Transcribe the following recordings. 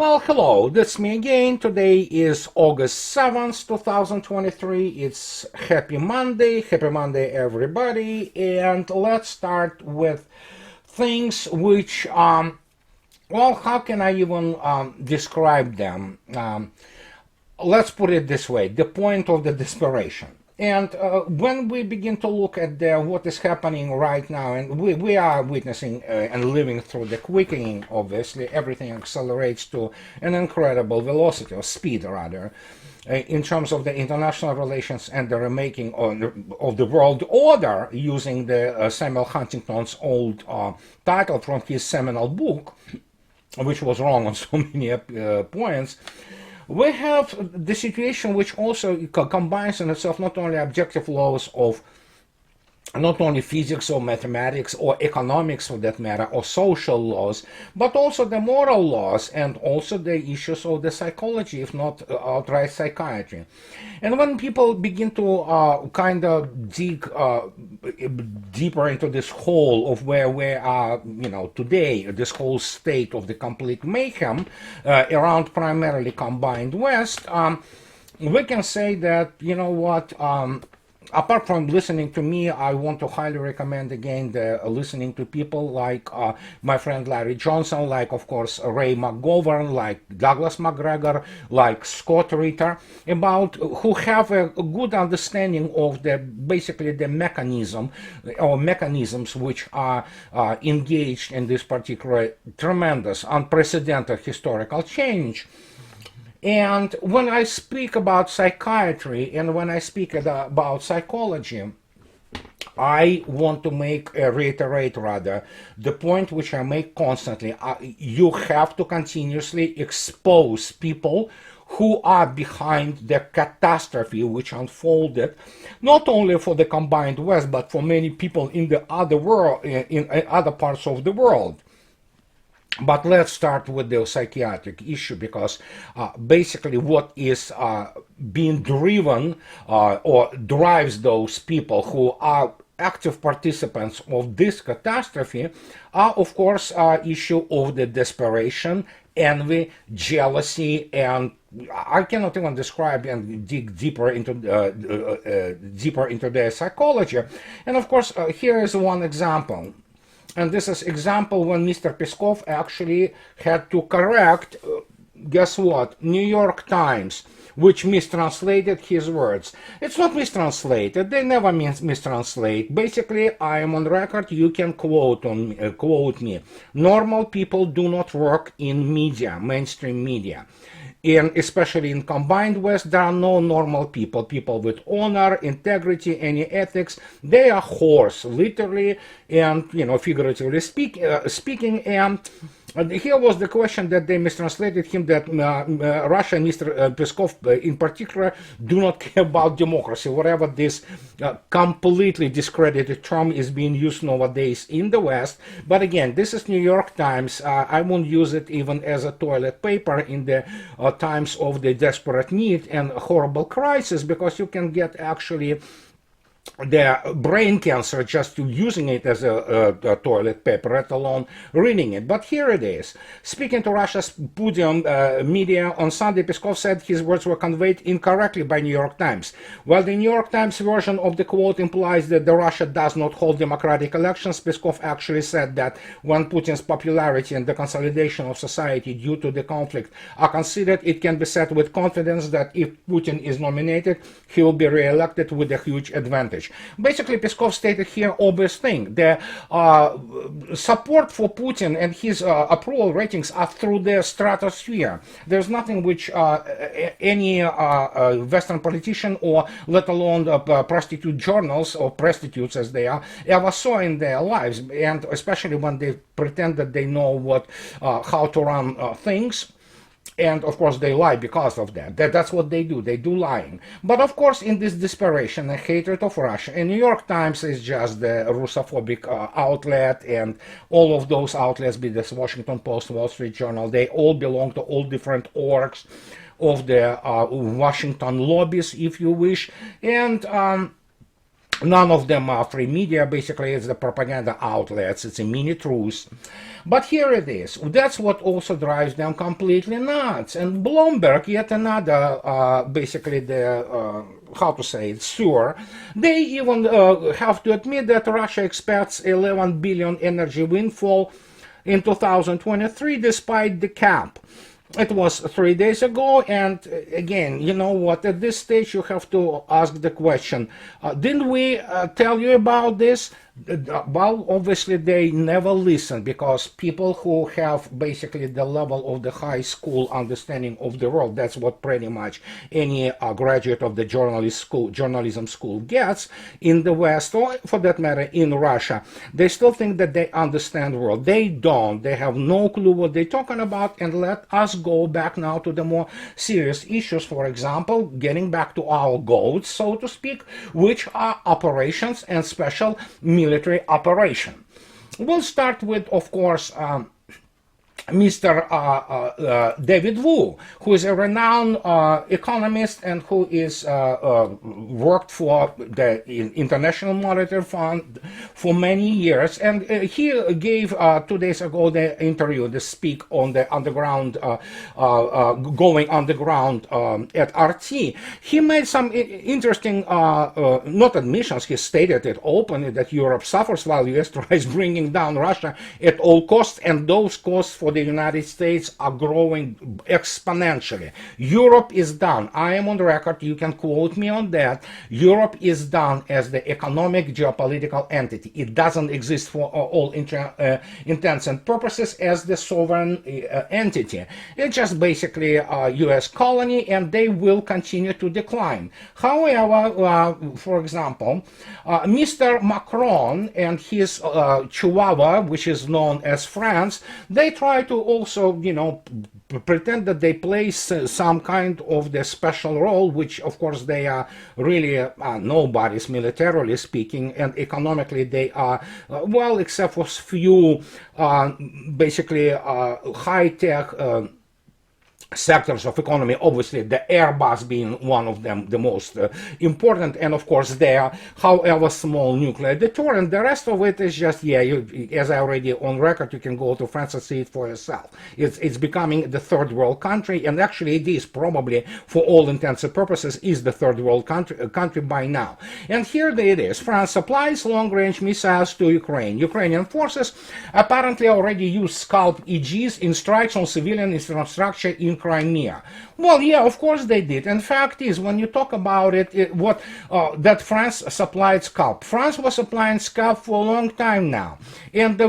Well, hello, that's me again. Today is August 7th, 2023. It's Happy Monday. Happy Monday, everybody. And let's start with things which, well, how can I even describe them? Let's put it this way, the point of the desperation. And when we begin to look at what is happening right now, and we are witnessing and living through the quickening, obviously, everything accelerates to an incredible velocity, or speed rather, in terms of the international relations and the remaking of the world order, using the Samuel Huntington's old title from his seminal book, which was wrong on so many points. We have the situation which also combines in itself not only objective laws of not only physics or mathematics or economics for that matter, or social laws, but also the moral laws and also the issues of the psychology, if not outright psychiatry. And when people begin to kind of dig deeper into this hole of where we are, today, this whole state of the complete mayhem around primarily combined West, we can say that, apart from listening to me, I want to highly recommend again listening to people like my friend Larry Johnson, like of course Ray McGovern, like Douglas McGregor, like Scott Ritter, about who have a good understanding of basically the mechanism or mechanisms which are engaged in this particular tremendous, unprecedented historical change. And when I speak about psychiatry and when I speak about psychology, I want to reiterate rather, the point which I make constantly. You have to continuously expose people who are behind the catastrophe which unfolded, not only for the combined West, but for many people in the other world, in other parts of the world. But let's start with the psychiatric issue, because basically what is being driven or drives those people who are active participants of this catastrophe are, of course, issue of the desperation, envy, jealousy, and I cannot even describe and dig deeper into their psychology. And of course, here is one example. And this is example when Mr. Peskov actually had to correct, guess what, New York Times, which mistranslated his words. It's not mistranslated, they never mistranslate. Basically, I am on record, you can quote me. Normal people do not work in media, mainstream media. And especially in combined West, there are no normal people with honor, integrity, any ethics. They are whores, literally and figuratively speaking. And here was the question that they mistranslated him, that Russia and Mr. Peskov in particular do not care about democracy, whatever this completely discredited term is being used nowadays in the West. But again, this is New York Times. I won't use it even as a toilet paper in the times of the desperate need and horrible crisis, because you can get actually the brain cancer just using it as a toilet paper, let alone reading it. But here it is. Speaking to Russia's Putin media on Sunday, Peskov said his words were conveyed incorrectly by New York Times. While the New York Times version of the quote implies that Russia does not hold democratic elections, Peskov actually said that when Putin's popularity and the consolidation of society due to the conflict are considered, it can be said with confidence that if Putin is nominated, he will be re-elected with a huge advantage. Basically, Peskov stated here obvious thing. The support for Putin and his approval ratings are through the stratosphere. There's nothing which any Western politician, or let alone prostitute journals, or prostitutes as they are, ever saw in their lives, and especially when they pretend that they know how to run things. And of course they lie because of that. That's what they do. They do lying. But of course, in this desperation and hatred of Russia, and New York Times is just the Russophobic outlet, and all of those outlets, be this Washington Post, Wall Street Journal, they all belong to all different orgs of the Washington lobbies, if you wish. And None of them are free media. Basically, it's the propaganda outlets. It's a mini truth. But here it is. That's what also drives them completely nuts. And Bloomberg, yet another, basically the, how to say it, sewer. They even have to admit that Russia expects 11 billion energy windfall in 2023 despite the cap. It was 3 days ago, and again, you know what, at this stage you have to ask the question, didn't we tell you about this? Well, obviously they never listen, because people who have basically the level of the high school understanding of the world, that's what pretty much any graduate of the journalism school gets in the West, or for that matter in Russia, they still think that they understand the world. They don't. They have no clue what they're talking about. And let us go back now to the more serious issues. For example, getting back to our goals, so to speak, which are operations and special military operation. We'll start with, of course, Mr. David Wu, who is a renowned economist and who is worked for the International Monetary Fund for many years. And he gave 2 days ago the interview, the speak on the underground, going underground at RT. He made some interesting, not admissions, he stated it openly that Europe suffers while US tries bringing down Russia at all costs, and those costs for the United States are growing exponentially. Europe is done. I am on the record, you can quote me on that. Europe is done as the economic geopolitical entity. It doesn't exist for all intents and purposes as the sovereign entity. It's just basically a US colony, and they will continue to decline. However, for example, Mr. Macron and his Chihuahua, which is known as France, they try to also, you know, pretend that they play some kind of the special role, which of course they are really nobodies militarily speaking, and economically they are, well, except for few basically high-tech sectors of economy, obviously the Airbus being one of them, the most important, and of course their, however small, nuclear deterrent. The rest of it is just, yeah, as I already on record, you can go to France and see it for yourself. It's becoming the third world country, and actually it is probably, for all intents and purposes, is the third world country by now. And here it is. France supplies long-range missiles to Ukraine. Ukrainian forces apparently already use Scalp EGs in strikes on civilian infrastructure in Crimea. Well, yeah, of course they did. And fact is, when you talk about it, that France supplied Scalp. France was supplying Scalp for a long time now. And the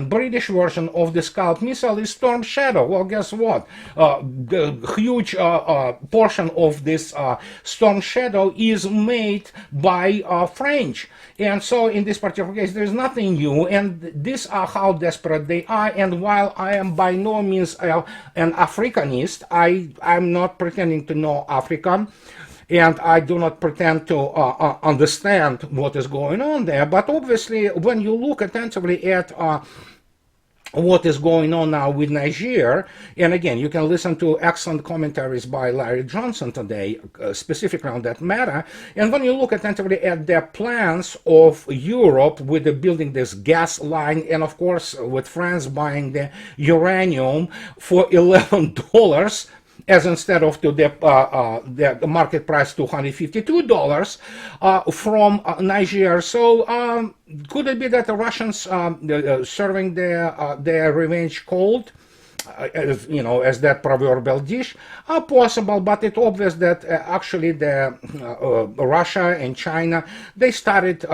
British version of the Scalp missile is Storm Shadow. Well, guess what? The huge portion of this Storm Shadow is made by French. And so in this particular case, there's nothing new. And these are how desperate they are. And while I am by no means an Africanist, I'm not pretending to know Africa, and I do not pretend to understand what is going on there. But obviously, when you look attentively at what is going on now with Niger, and again, you can listen to excellent commentaries by Larry Johnson today, specifically on that matter. And when you look attentively at the plans of Europe with building this gas line, and of course with France buying the uranium for $11, as instead of to the market price $252 from Niger. So could it be that the Russians serving their revenge cold? As, you know, as that proverbial dish, are possible, but it's obvious that actually the Russia and China, they started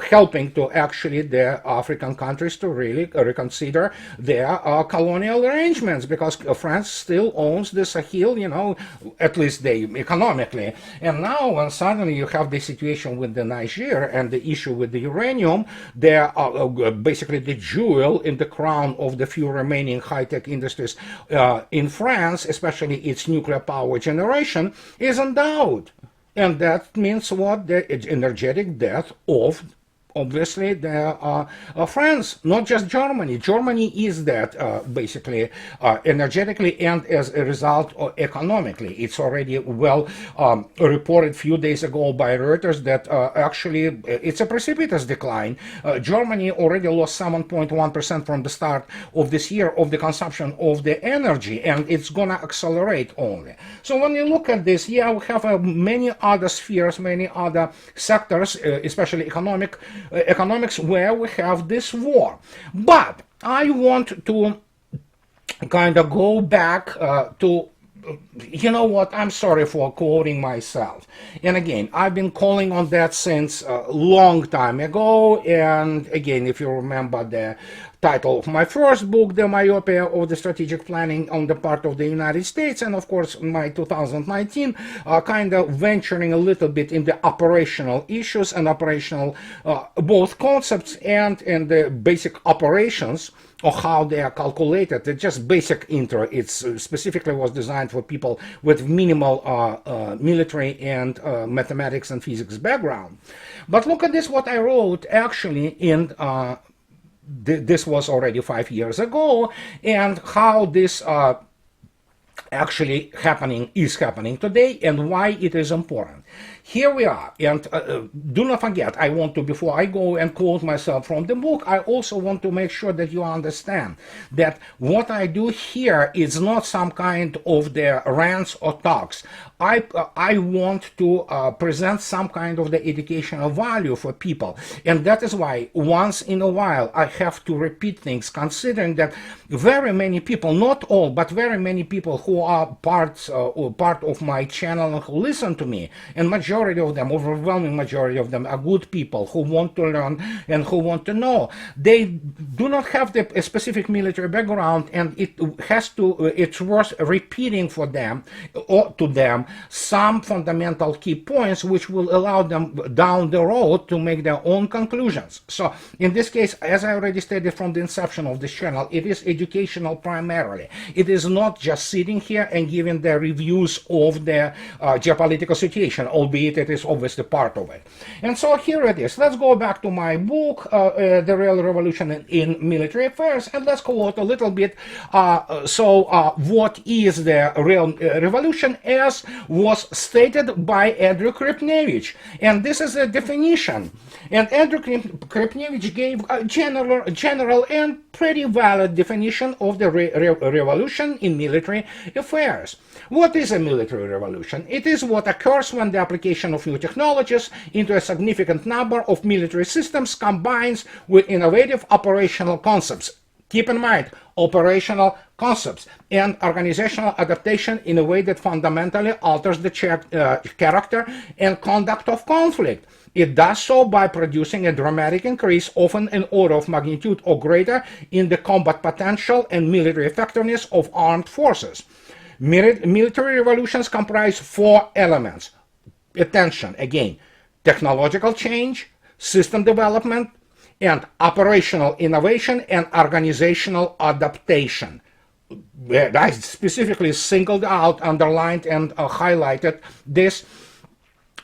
helping to actually the African countries to really reconsider their colonial arrangements, because France still owns the Sahel, you know, at least they economically. And now when suddenly you have the situation with the Niger and the issue with the uranium, they're basically the jewel in the crown of the few remaining high-tech industries in France, especially its nuclear power generation, is endowed. And that means what? The energetic death of obviously their friends, not just Germany. Germany is that basically energetically and as a result economically. It's already well reported a few days ago by Reuters that actually it's a precipitous decline. Germany already lost 7.1% from the start of this year of the consumption of the energy, and it's gonna accelerate only. So when you look at this, yeah, we have many other spheres, many other sectors, especially economics, where we have this war. But I want to kind of go back to, you know what, I'm sorry for quoting myself. And again, I've been calling on that since a long time ago. And again, if you remember the title of my first book, The Myopia of the Strategic Planning on the Part of the United States, and of course my 2019, kind of venturing a little bit in the operational issues and operational both concepts and in the basic operations or how they are calculated. It's just basic intro. It's specifically was designed for people with minimal military and mathematics and physics background. But look at this, what I wrote actually in this was already 5 years ago, and how this actually is happening today, and why it is important. Here we are, and do not forget, I want to, before I go and quote myself from the book, I also want to make sure that you understand that what I do here is not some kind of the rants or talks. I want to present some kind of the educational value for people, and that is why once in a while I have to repeat things, considering that very many people, not all, but very many people who are part of my channel and who listen to me, and majority of them, overwhelming majority of them, are good people who want to learn and who want to know. They do not have a specific military background, and it's worth repeating for them or to them some fundamental key points which will allow them down the road to make their own conclusions. So in this case, as I already stated from the inception of this channel, it is educational primarily. It is not just sitting here and giving the reviews of the geopolitical situation, albeit it is obviously part of it. And so here it is. Let's go back to my book, The Real Revolution in Military Affairs, and let's quote a little bit. What is the real revolution, as was stated by Andrew Kripnevich? And this is a definition. And Andrew Kripnevich gave a general and pretty valid definition of the revolution in military affairs. What is a military revolution? It is what occurs when the application of new technologies into a significant number of military systems combines with innovative operational concepts. Keep in mind, operational concepts and organizational adaptation in a way that fundamentally alters the character and conduct of conflict. It does so by producing a dramatic increase, often an order of magnitude or greater, in the combat potential and military effectiveness of armed forces. Military revolutions comprise 4 elements. Attention, again, technological change, system development, and operational innovation and organizational adaptation. I specifically singled out, underlined, and highlighted this,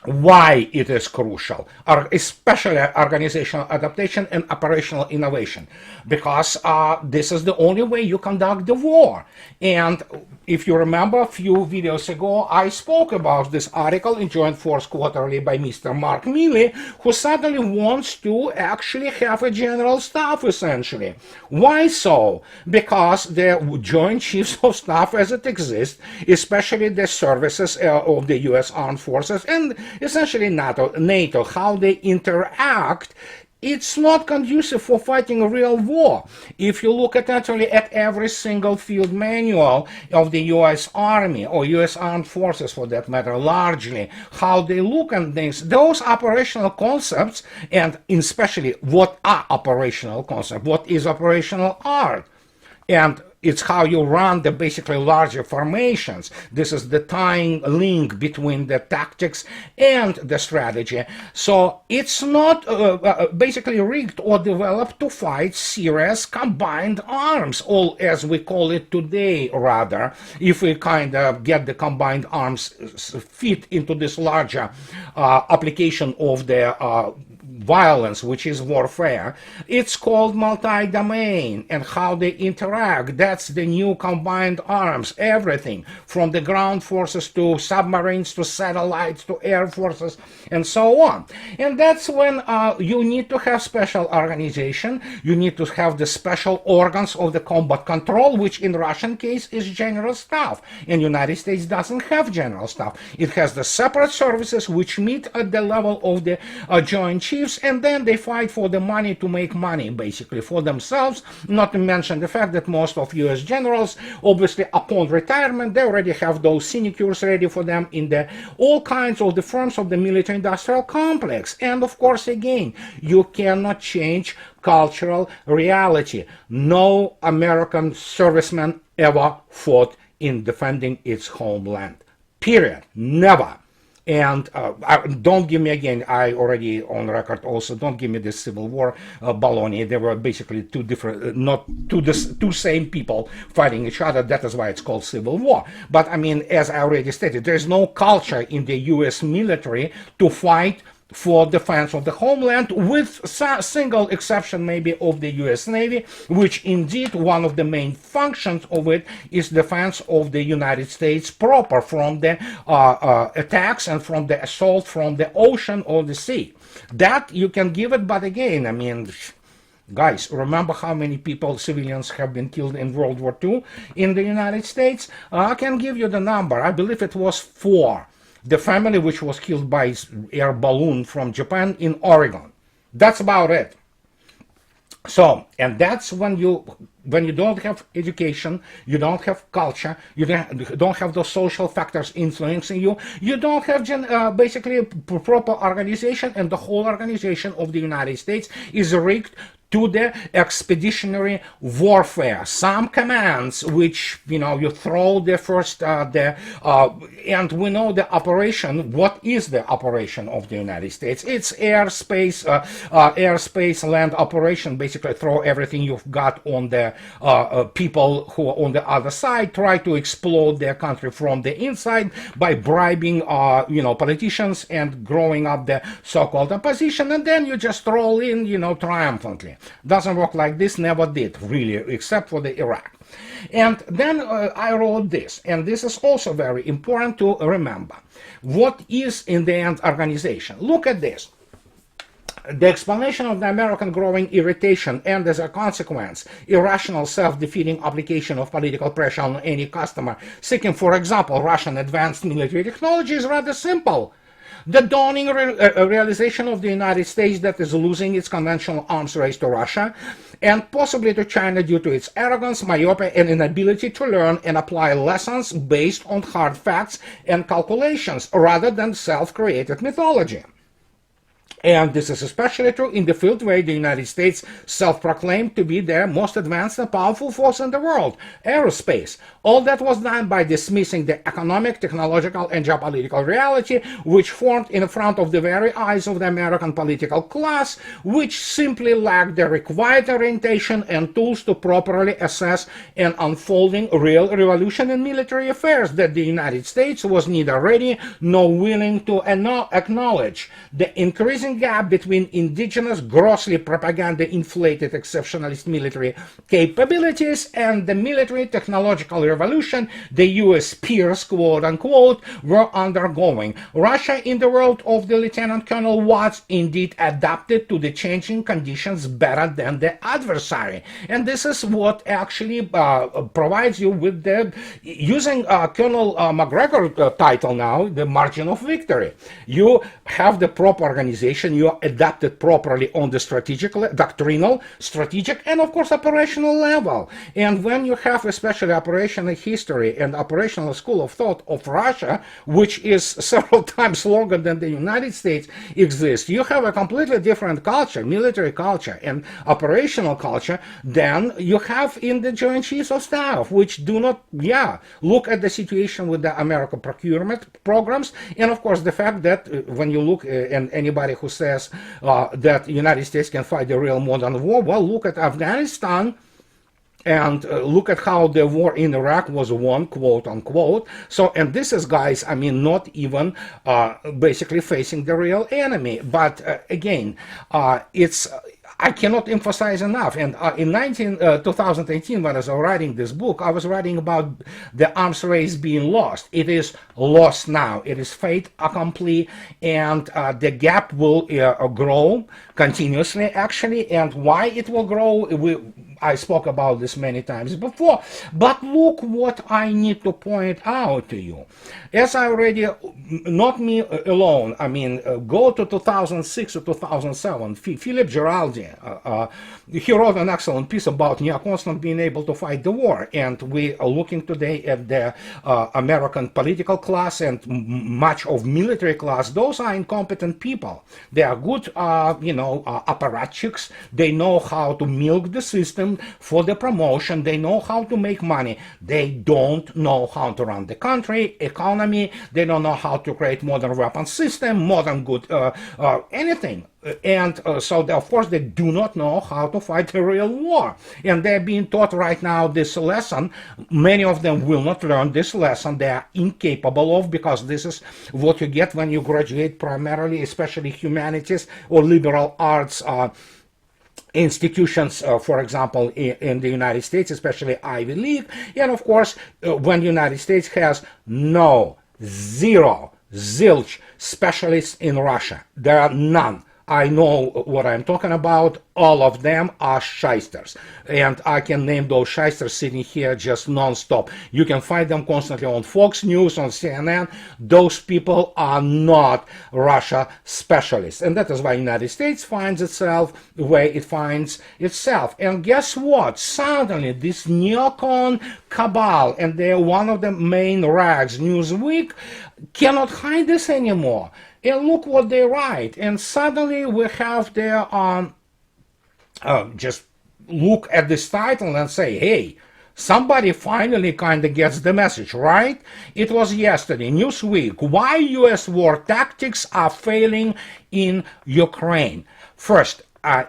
why it is crucial, especially organizational adaptation and operational innovation, because this is the only way you conduct the war. And if you remember, a few videos ago, I spoke about this article in Joint Force Quarterly by Mr. Mark Milley, who suddenly wants to actually have a general staff, essentially. Why so? Because the Joint Chiefs of Staff as it exists, especially the services of the U.S. Armed Forces and essentially NATO, how they interact, it's not conducive for fighting a real war. If you look actually at every single field manual of the U.S. Army, or U.S. Armed Forces for that matter, largely, how they look at things, those operational concepts, and especially what are operational concepts, what is operational art, and it's how you run the basically larger formations. This is the tying link between the tactics and the strategy. So it's not basically rigged or developed to fight serious combined arms, or as we call it today, rather, if we kind of get the combined arms fit into this larger application of the violence, which is warfare. It's called multi-domain, and how they interact. That's the new combined arms, everything from the ground forces to submarines to satellites to air forces and so on. And that's when you need to have special organization. You need to have the special organs of the combat control, which in Russian case is general staff. And United States doesn't have general staff. It has the separate services which meet at the level of the Joint Chiefs, and then they fight for the money to make money, basically, for themselves, not to mention the fact that most of US generals, obviously, upon retirement, they already have those sinecures ready for them in the all kinds of the firms of the military-industrial complex. And, of course, again, you cannot change cultural reality. No American serviceman ever fought in defending its homeland. Period. Never. And don't give me, again, I already on record also, don't give me this Civil War baloney. They were basically two different, not two same people fighting each other. That is why it's called Civil War. But I mean, as I already stated, there's no culture in the US military to fight for defense of the homeland, with a single exception maybe of the US Navy, which indeed one of the main functions of it is defense of the United States proper from the attacks and from the assault from the ocean or the sea. That you can give it, but again, I mean, guys, remember how many people, civilians, have been killed in World War II in the United States? I can give you the number. I believe it was 4. The family which was killed by air balloon from Japan in Oregon. That's about it. So, and that's when you don't have education, you don't have culture, you don't have those social factors influencing you, you don't have basically a proper organization, and the whole organization of the United States is rigged to the expeditionary warfare. Some commands which, you know, you throw the first, and we know the operation. What is the operation of the United States? It's airspace, land operation. Basically throw everything you've got on the people who are on the other side, try to explode their country from the inside by bribing, you know, politicians and growing up the so-called opposition, and then you just roll in, you know, triumphantly. Doesn't work like this, never did, really, except for the Iraq. And then I wrote this, and this is also very important to remember. What is, in the end, organization? Look at this. The explanation of the American growing irritation and, as a consequence, irrational self-defeating application of political pressure on any customer seeking, for example, Russian advanced military technology is rather simple. The dawning realization of the United States that is losing its conventional arms race to Russia and possibly to China due to its arrogance, myopia, and inability to learn and apply lessons based on hard facts and calculations rather than self-created mythology. And this is especially true in the field where the United States self-proclaimed to be the most advanced and powerful force in the world, aerospace. All that was done by dismissing the economic, technological, and geopolitical reality which formed in front of the very eyes of the American political class, which simply lacked the required orientation and tools to properly assess an unfolding real revolution in military affairs that the United States was neither ready nor willing to acknowledge. The increasing gap between indigenous, grossly propaganda-inflated exceptionalist military capabilities and the military technological revolution the U.S. peers, quote-unquote, were undergoing. Russia, in the world of the Lieutenant Colonel, was indeed adapted to the changing conditions better than the adversary. And this is what actually provides you with the, using Colonel McGregor title now, the margin of victory. You have the proper organization, you are adapted properly on the strategic, doctrinal, strategic, and of course operational level. And when you have especially operational history and operational school of thought of Russia, which is several times longer than the United States exists, you have a completely different culture, military culture and operational culture than you have in the Joint Chiefs of Staff, which do not, look at the situation with the American procurement programs. And of course the fact that when you look, and anybody who says that the United States can fight the real modern war, well, look at Afghanistan and look at how the war in Iraq was won, quote unquote. So, and this is, guys, I mean, not even basically facing the real enemy. But again, I cannot emphasize enough. And in 2018, when I was writing this book, I was writing about the arms race being lost. It is lost now. It is fait accompli, and the gap will grow continuously, actually. And why it will grow, I spoke about this many times before. But look what I need to point out to you. As I already, not me alone, I mean, go to 2006 or 2007, Philip Giraldi, he wrote an excellent piece about neocons not being able to fight the war. And we are looking today at the American political class and much of military class. Those are incompetent people. They are good, apparatchiks. They know how to milk the system for the promotion. They know how to make money. They don't know how to run the country, economy. They don't know how to create modern weapon system, modern good, anything. And so, of course, they do not know how to fight a real war. And they're being taught right now this lesson. Many of them will not learn this lesson. They are incapable of, because this is what you get when you graduate primarily, especially humanities or liberal arts institutions, for example, in the United States, especially Ivy League. And of course, when the United States has zero, zilch specialists in Russia. There are none. I know what I'm talking about. All of them are shysters. And I can name those shysters sitting here just non-stop. You can find them constantly on Fox News, on CNN. Those people are not Russia specialists. And that is why the United States finds itself the way it finds itself. And guess what? Suddenly, this neocon cabal, and they're one of the main rags, Newsweek, cannot hide this anymore. And look what they write. And suddenly we have their, just look at this title and say, hey, somebody finally kind of gets the message, right? It was yesterday, Newsweek, why U.S. war tactics are failing in Ukraine. First,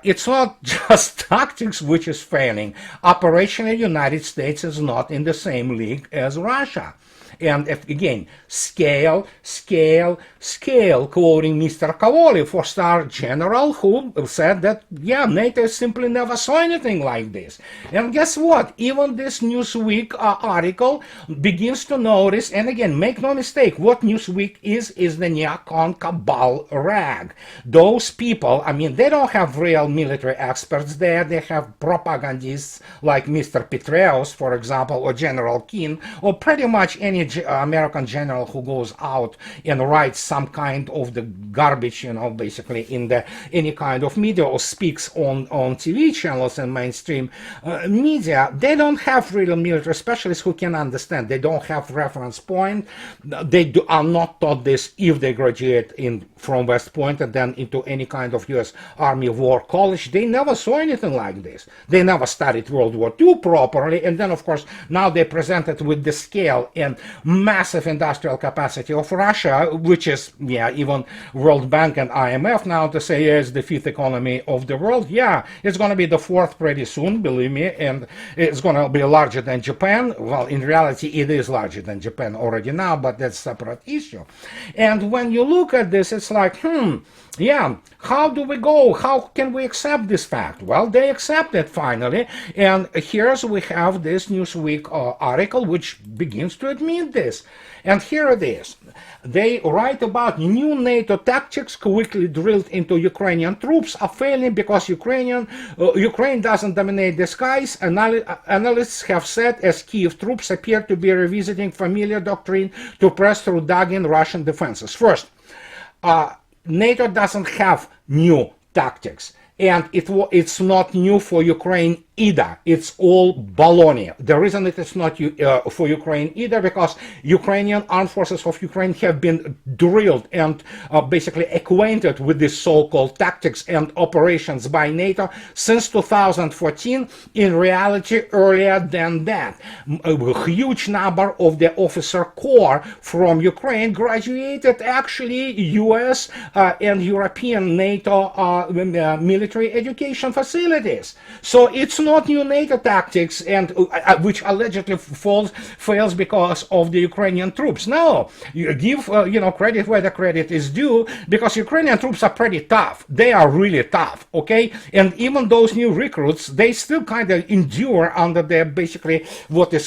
it's not just tactics which is failing. Operationally, United States is not in the same league as Russia. And again, scale, scale, scale, quoting Mr. Kavoli, four-star general, who said that, yeah, NATO simply never saw anything like this. And guess what? Even this Newsweek article begins to notice, and again, make no mistake, what Newsweek is the neocon cabal rag. Those people, I mean, they don't have real military experts there. They have propagandists like Mr. Petraeus, for example, or General Keane, or pretty much any American general who goes out and writes some kind of the garbage, basically in the any kind of media, or speaks on TV channels and mainstream media. They don't have real military specialists who can understand. They don't have reference point. They are not taught this if they graduate from West Point and then into any kind of U.S. Army War College. They never saw anything like this. They never studied World War II properly, and then of course now they presented with the scale and massive industrial capacity of Russia, which is, yeah, even World Bank and IMF now to say it's the fifth economy of the world. Yeah, it's going to be the fourth pretty soon, believe me, and it's going to be larger than Japan. Well, in reality, it is larger than Japan already now, but that's a separate issue. And when you look at this, it's like, yeah, how do we go? How can we accept this fact? Well, they accept it finally. And here's we have this Newsweek article which begins to admit this. And here it is. They write about new NATO tactics quickly drilled into Ukrainian troops are failing because Ukraine doesn't dominate the skies. Analysts have said as Kiev troops appear to be revisiting familiar doctrine to press through dug-in Russian defenses. First, NATO doesn't have new tactics, and it's not new for Ukraine either. It's all baloney. The reason it is not for Ukraine either, because Ukrainian armed forces of Ukraine have been drilled and basically acquainted with this so-called tactics and operations by NATO since 2014. In reality, earlier than that. A huge number of the officer corps from Ukraine graduated actually US and European NATO military education facilities. So it's not new NATO tactics, and which allegedly fails because of the Ukrainian troops. No, you give credit where the credit is due, because Ukrainian troops are pretty tough. They are really tough, okay? And even those new recruits, they still kind of endure under their basically what is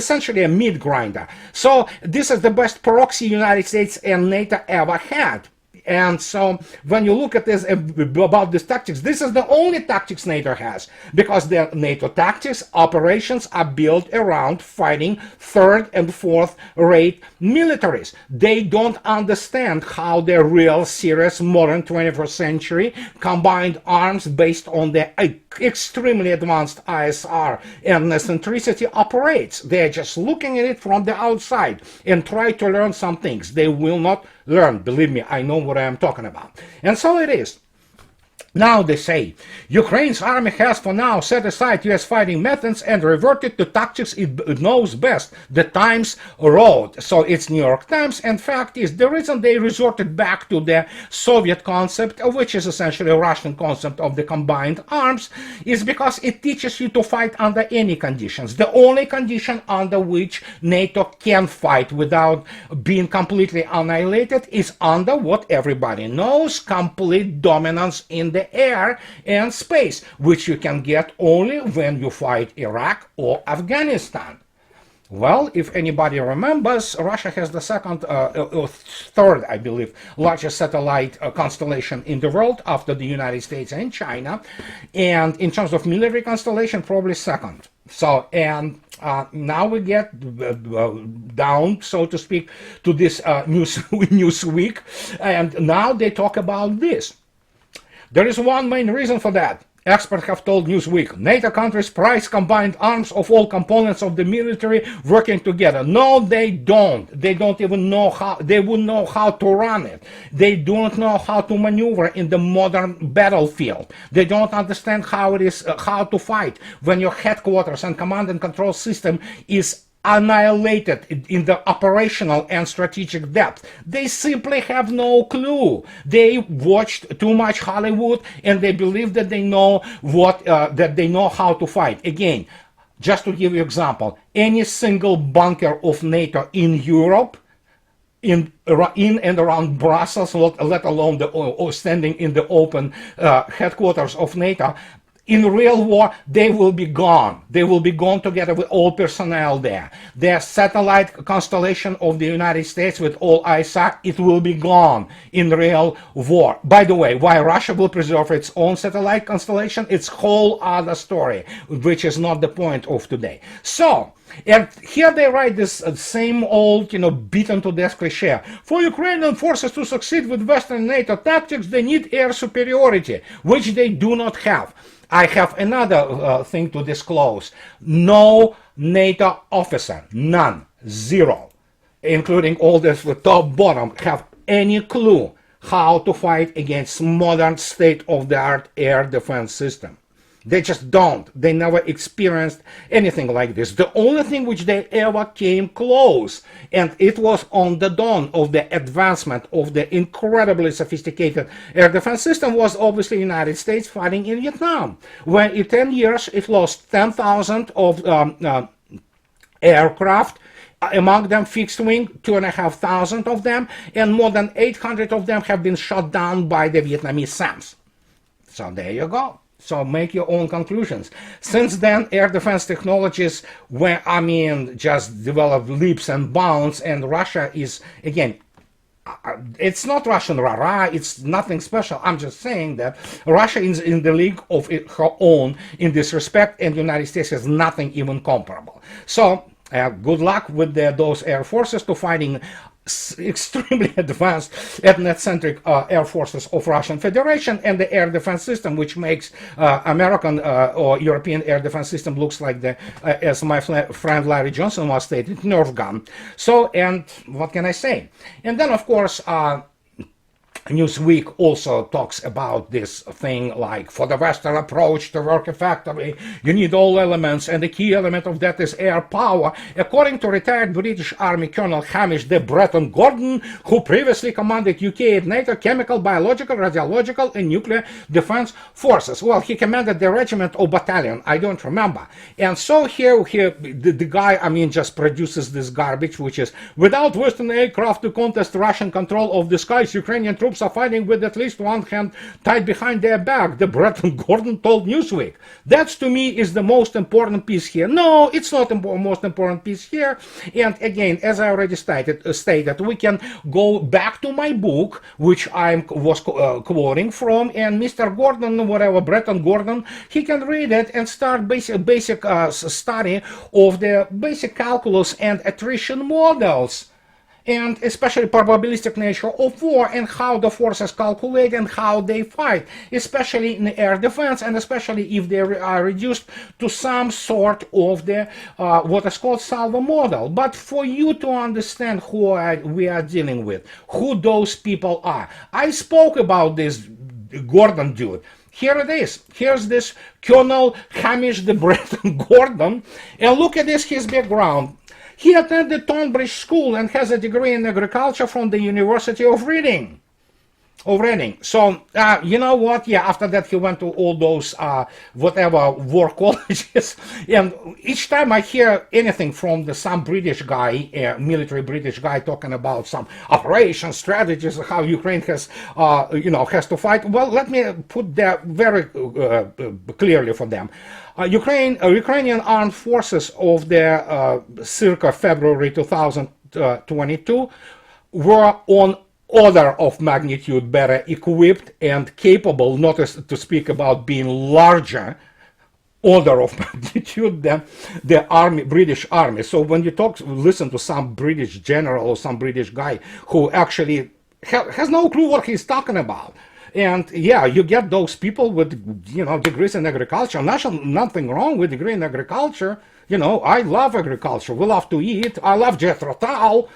essentially a meat grinder. So this is the best proxy United States and NATO ever had. And so when you look at this about these tactics, this is the only tactics NATO has, because the NATO tactics operations are built around fighting third and fourth rate militaries. They don't understand how the real serious modern 21st century combined arms based on the extremely advanced ISR and Net-centricity operates. They're just looking at it from the outside and try to learn some things. They will not learn. Believe me, I know what I am talking about. And so it is. Now they say, Ukraine's army has for now set aside US fighting methods and reverted to tactics it knows best, the Times wrote. So it's New York Times, and fact is, the reason they resorted back to the Soviet concept, which is essentially a Russian concept of the combined arms, is because it teaches you to fight under any conditions. The only condition under which NATO can fight without being completely annihilated is under what everybody knows, complete dominance in the air and space, which you can get only when you fight Iraq or Afghanistan. Well, if anybody remembers, Russia has the second or third, I believe, largest satellite constellation in the world after the United States and China, and in terms of military constellation, probably second. So, and now we get down, so to speak, to this Newsweek, and now they talk about this. There is one main reason for that. Experts have told Newsweek, NATO countries prize combined arms of all components of the military working together. No, they don't. They don't even know how, they wouldn't know how to run it. They don't know how to maneuver in the modern battlefield. They don't understand how it is, how to fight when your headquarters and command and control system is annihilated in the operational and strategic depth. They simply have no clue. They watched too much Hollywood and they believe that they know that they know how to fight. Again, just to give you an example, any single bunker of NATO in Europe, in and around Brussels, let alone standing in the open headquarters of NATO, in real war, they will be gone. They will be gone together with all personnel there. Their satellite constellation of the United States with all ISR, it will be gone in real war. By the way, why Russia will preserve its own satellite constellation, it's a whole other story, which is not the point of today. So, and here they write this same old, beaten to death cliche. For Ukrainian forces to succeed with Western NATO tactics, they need air superiority, which they do not have. I have another thing to disclose. No NATO officer, none, zero, including all this top bottom, have any clue how to fight against modern state-of-the-art air defense system. They just don't. They never experienced anything like this. The only thing which they ever came close, and it was on the dawn of the advancement of the incredibly sophisticated air defense system, was obviously the United States fighting in Vietnam, where in 10 years it lost 10,000 of aircraft, among them fixed wing, 2,500 of them, and more than 800 of them have been shot down by the Vietnamese SAMs. So there you go. So make your own conclusions. Since then, air defense technologies just developed leaps and bounds, and Russia is, again, it's not Russian rah-rah, it's nothing special. I'm just saying that Russia is in the league of her own in this respect, and the United States has nothing even comparable. So good luck with those air forces to fighting extremely advanced and net-centric air forces of Russian Federation, and the air defense system, which makes American or European air defense system looks like the, as my friend Larry Johnson was stated, Nerf gun. So, and what can I say? And then, of course, Newsweek also talks about this thing like, for the Western approach to work effectively, you need all elements, and the key element of that is air power. According to retired British Army Colonel Hamish de Breton Gordon, who previously commanded UK and NATO chemical, biological, radiological, and nuclear defense forces. Well, he commanded the regiment or battalion, I don't remember. And so here the guy, I mean, just produces this garbage, which is, without Western aircraft to contest Russian control of the skies, Ukrainian troops are fighting with at least one hand tied behind their back, the Breton Gordon told Newsweek. That, to me, is the most important piece here. No, it's not the most important piece here. And again, as I already stated, we can go back to my book, which I was quoting from, and Mr. Gordon, whatever, Breton Gordon, he can read it and start basic study of the basic calculus and attrition models, and especially probabilistic nature of war and how the forces calculate and how they fight, especially in air defense, and especially if they are reduced to some sort of the what is called salvo model. But for you to understand who we are dealing with, who those people are, I spoke about this Gordon dude. Here it is. Here's this Colonel Hamish de Breton Gordon, and look at this, his background. He attended Tonbridge School and has a degree in agriculture from the University of Reading. So, you know what? Yeah, after that he went to all those, whatever, war colleges. And each time I hear anything from some British guy, military British guy, talking about some operation strategies, how Ukraine has, has to fight. Well, let me put that very clearly for them. Ukrainian armed forces of the circa February 2022 were on order of magnitude better equipped and capable, not to speak about being larger order of magnitude than the British army. So when you listen to some British general or some British guy who actually has no clue what he's talking about. And yeah, you get those people with, degrees in agriculture. Nothing wrong with degree in agriculture. I love agriculture. We love to eat. I love Jethro Tull,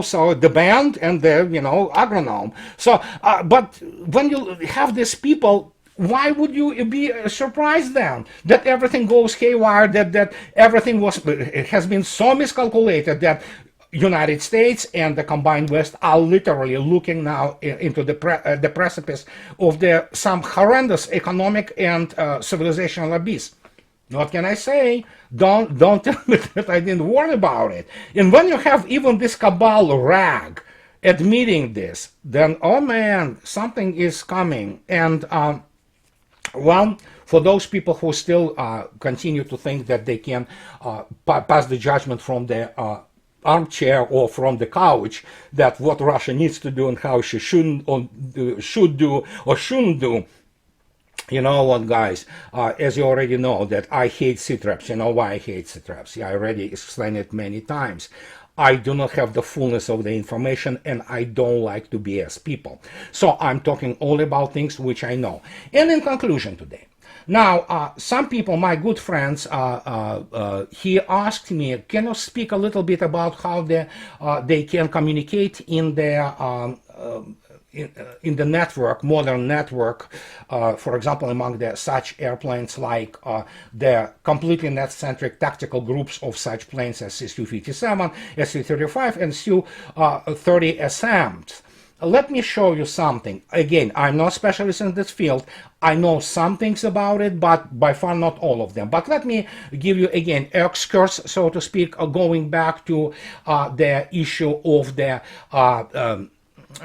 so the band and the, agronome. So, but when you have these people, why would you be surprised then that everything goes haywire, that everything has been so miscalculated that United States and the combined West are literally looking now into the precipice of some horrendous economic and civilizational abyss. What can I say? Don't tell me that I didn't warn about it. And when you have even this cabal rag admitting this, then, oh man, something is coming. And, well, for those people who still continue to think that they can pass the judgment from the armchair or from the couch that what Russia needs to do and how she should do or shouldn't do. You know what, guys, as you already know that I hate C-traps. You know why I hate C-traps? Yeah, I already explained it many times. I do not have the fullness of the information, and I don't like to BS people. So I'm talking all about things which I know. And in conclusion today, now, some people, my good friends, he asked me, can you speak a little bit about how they can communicate in their in the network, modern network, for example, among such airplanes like the completely net-centric tactical groups of such planes as Su-57, Su-35, and Su-30SM. Let me show you something. Again, I'm not a specialist in this field. I know some things about it, but by far not all of them. But let me give you, again, excurse, so to speak, going back to the issue of the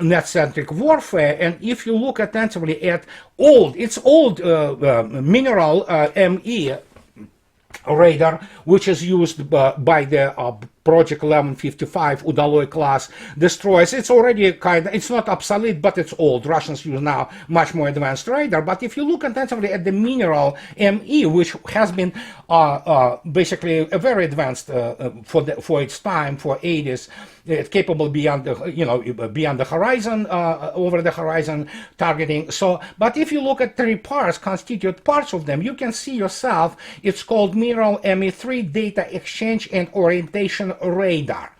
net-centric warfare. And if you look attentively at old mineral ME radar, which is used by the Project 1155 Udaloy class destroyers. It's already it's not obsolete, but it's old. Russians use now much more advanced radar. But if you look intensively at the mineral ME, which has been basically a very advanced for its time, for 80s, capable beyond the beyond the horizon, over the horizon targeting. So, but if you look at three parts, constitute parts of them, you can see yourself. It's called mineral ME3 data exchange and orientation radar.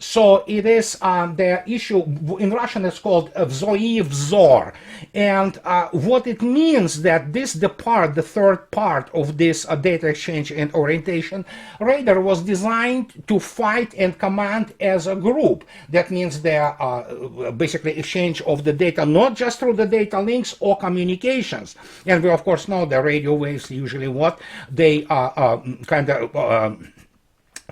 So it is the issue, in Russian it's called vzor. And what it means that the third part of this data exchange and orientation radar was designed to fight and command as a group. That means the basically exchange of the data, not just through the data links or communications. And we of course know the radio waves usually what they kind of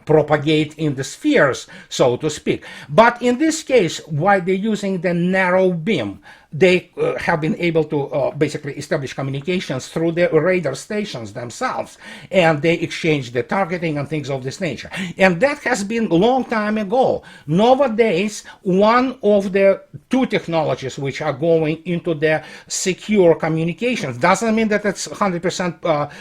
propagate in the spheres, so to speak. But in this case, why they're using the narrow beam, they have been able to basically establish communications through the radar stations themselves, and they exchange the targeting and things of this nature. And that has been a long time ago. Nowadays, one of the two technologies which are going into the secure communications, doesn't mean that it's 100%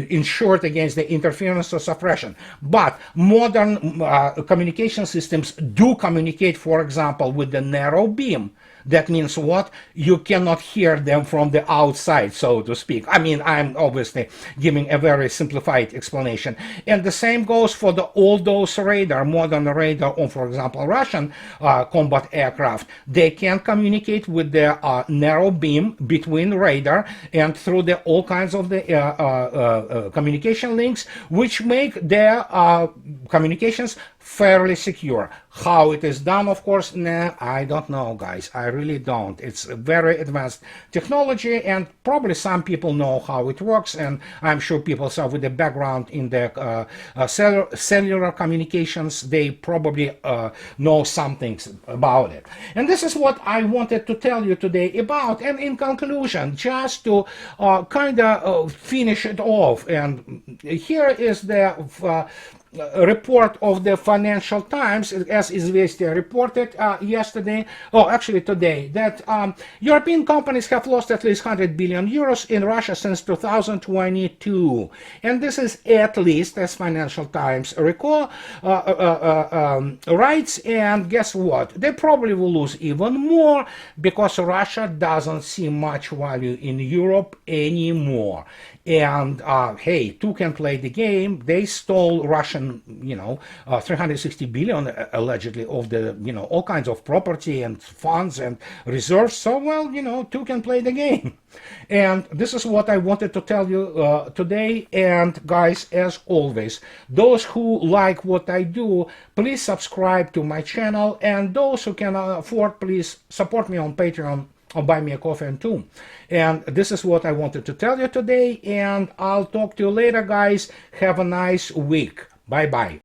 insured against the interference or suppression, but modern communication systems do communicate, for example, with the narrow beam. That means what? You cannot hear them from the outside, so to speak. I mean, I'm obviously giving a very simplified explanation. And the same goes for all those modern radar on, for example, Russian combat aircraft. They can communicate with the narrow beam between radar and through all kinds of the communication links, which make their communications fairly secure. How it is done, of course, nah, I don't know, guys. I really don't. It's a very advanced technology, and probably some people know how it works, and I'm sure people with the background in the cellular communications, they probably know some things about it. And this is what I wanted to tell you today about. And in conclusion, just to kind of finish it off, and here is the report of the Financial Times, as Izvestia reported today, that European companies have lost at least 100 billion euros in Russia since 2022. And this is at least, as Financial Times writes, and guess what? They probably will lose even more because Russia doesn't see much value in Europe anymore. And hey, two can play the game. They stole Russian, 360 billion allegedly of the, all kinds of property and funds and reserves. So, well, two can play the game. And this is what I wanted to tell you today. And guys, as always, those who like what I do, please subscribe to my channel. And those who can afford, please support me on Patreon or buy me a coffee and too. And this is what I wanted to tell you today, and I'll talk to you later, guys. Have a nice week. Bye bye.